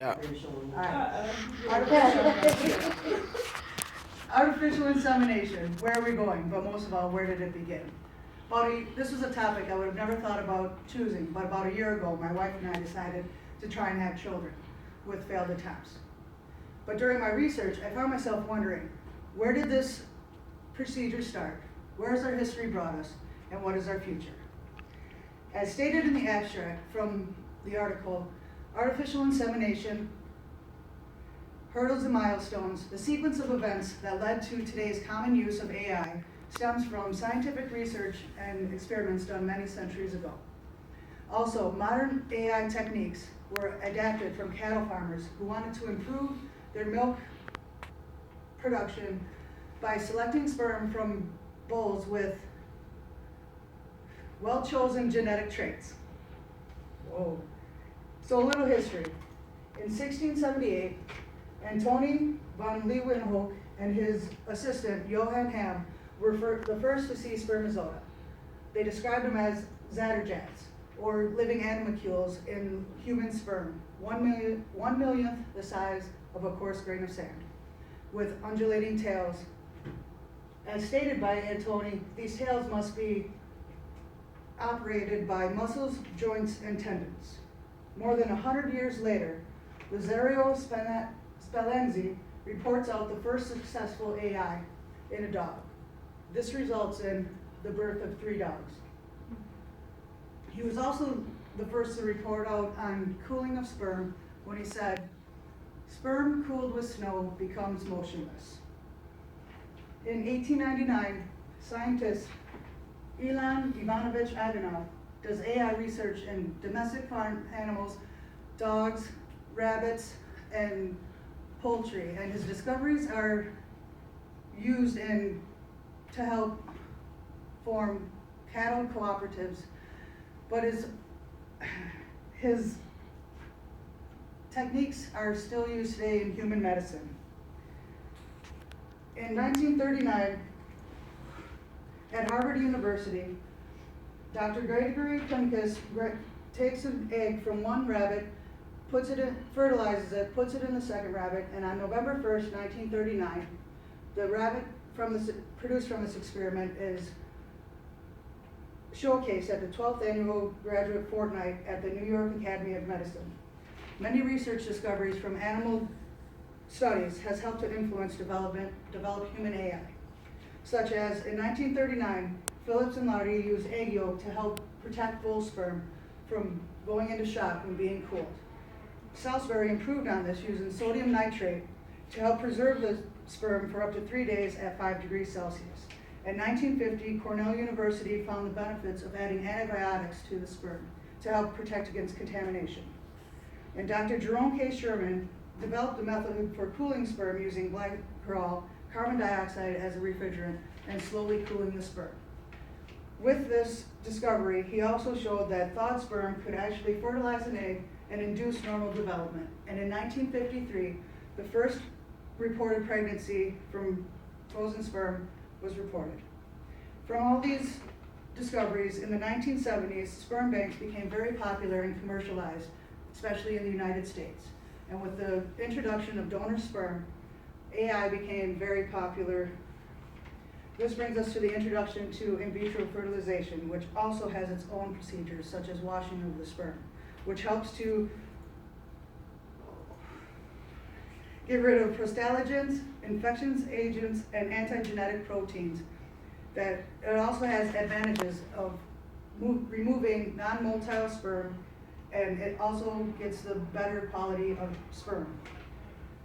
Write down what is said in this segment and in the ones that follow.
Yeah. Alright. Artificial, artificial insemination, where are we going? But most of all, where did it begin? This was a topic I would have never thought about choosing, but about a year ago, my wife and I decided to try and have children with failed attempts. But during my research, I found myself wondering, where did this procedure start? Where has our history brought us? And what is our future? As stated in the abstract from the article, artificial insemination, hurdles and milestones, the sequence of events that led to today's common use of AI stems from scientific research and experiments done many centuries ago. Also, modern AI techniques were adapted from cattle farmers who wanted to improve their milk production by selecting sperm from bulls with well-chosen genetic traits. Whoa. So a little history. In 1678, Antoni van Leeuwenhoek and his assistant, Johann Ham, were the first to see spermatozoa. They described them as zatterjats, or living animalcules in human sperm, 1/1,000,000th the size of a coarse grain of sand, with undulating tails. As stated by Antoni, these tails must be operated by muscles, joints, and tendons. More than 100 years later, Lazario Spallanzani reports out the first successful AI in a dog. This results in the birth of 3 dogs. He was also the first to report out on cooling of sperm when he said, "Sperm cooled with snow becomes motionless." In 1899, scientist Ilan Ivanovich Aganov does AI research in domestic farm animals, dogs, rabbits, and poultry, and his discoveries are used to help form cattle cooperatives, but his techniques are still used today in human medicine. In 1939, at Harvard University, Dr. Gregory Pincus takes an egg from one rabbit, fertilizes it, puts it in the second rabbit, and on November 1st, 1939, the rabbit produced from this experiment is showcased at the 12th annual graduate fortnight at the New York Academy of Medicine. Many research discoveries from animal studies has helped to influence develop human AI, such as in 1939, Phillips and Laurie used egg yolk to help protect bull sperm from going into shock when being cooled. Salisbury improved on this using sodium nitrate to help preserve the sperm for up to 3 days at 5 degrees Celsius. In 1950, Cornell University found the benefits of adding antibiotics to the sperm to help protect against contamination. And Dr. Jerome K. Sherman developed a method for cooling sperm using glycerol, carbon dioxide as a refrigerant, and slowly cooling the sperm. With this discovery, he also showed that thawed sperm could actually fertilize an egg and induce normal development. And in 1953, the first reported pregnancy from frozen sperm was reported. From all these discoveries in the 1970s, sperm banks became very popular and commercialized, especially in the United States. And with the introduction of donor sperm, AI became very popular. This brings us to the introduction to in vitro fertilization, which also has its own procedures, such as washing of the sperm, which helps to get rid of prostalogens, infections agents, and antigenetic proteins. That it also has advantages of removing non-motile sperm, and it also gets the better quality of sperm.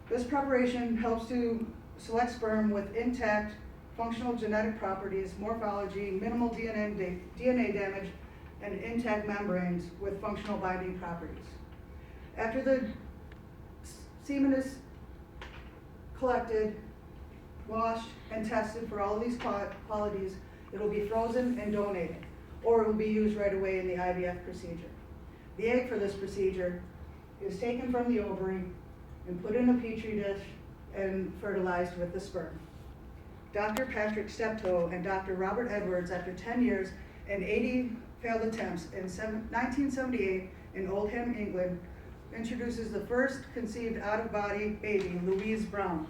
This preparation helps to select sperm with intact functional genetic properties, morphology, minimal DNA damage, and intact membranes with functional binding properties. After the semen is collected, washed, and tested for all these qualities, it will be frozen and donated, or it will be used right away in the IVF procedure. The egg for this procedure is taken from the ovary and put in a petri dish and fertilized with the sperm. Dr. Patrick Steptoe and Dr. Robert Edwards, after 10 years and 80 failed attempts in 1978 in Oldham, England, introduces the first conceived out-of-body baby, Louise Brown.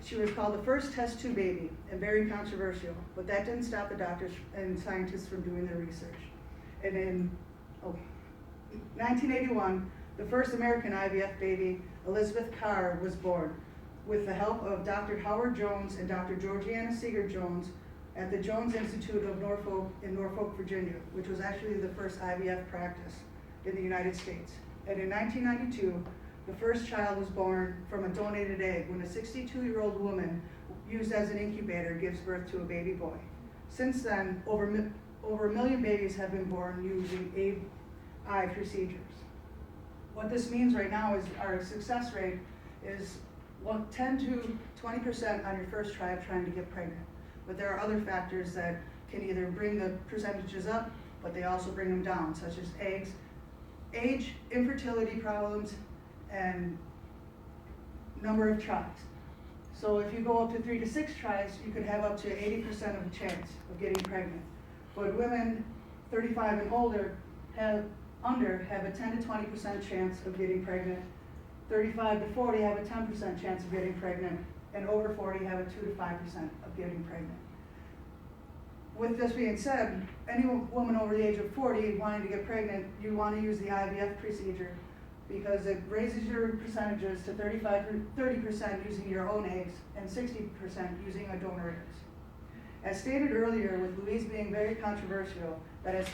She was called the first test tube baby and very controversial, but that didn't stop the doctors and scientists from doing their research. And in 1981, the first American IVF baby, Elizabeth Carr, was born with the help of Dr. Howard Jones and Dr. Georgiana Seeger Jones at the Jones Institute of Norfolk in Norfolk, Virginia, which was actually the first IVF practice in the United States. And in 1992, the first child was born from a donated egg when a 62-year-old woman used as an incubator gives birth to a baby boy. Since then, over 1 million babies have been born using AI procedures. What this means right now is our success rate is 10 to 20% on your first try of trying to get pregnant. But there are other factors that can either bring the percentages up, but they also bring them down, such as age, infertility problems, and number of tries. So if you go up to 3 to 6 tries, you could have up to 80% of a chance of getting pregnant. But women 35 and older have a 10 to 20% chance of getting pregnant. 35 to 40 have a 10% chance of getting pregnant, and over 40 have a 2 to 5% of getting pregnant. With this being said, any woman over the age of 40 wanting to get pregnant, you want to use the IVF procedure because it raises your percentages to 30% using your own eggs and 60% using a donor eggs. As stated earlier, with Louise being very controversial, that has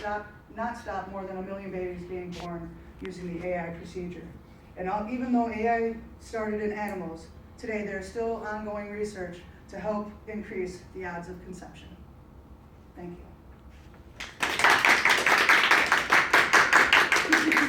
not stopped more than 1 million babies being born using the AI procedure. And even though AI started in animals, today there is still ongoing research to help increase the odds of conception. Thank you.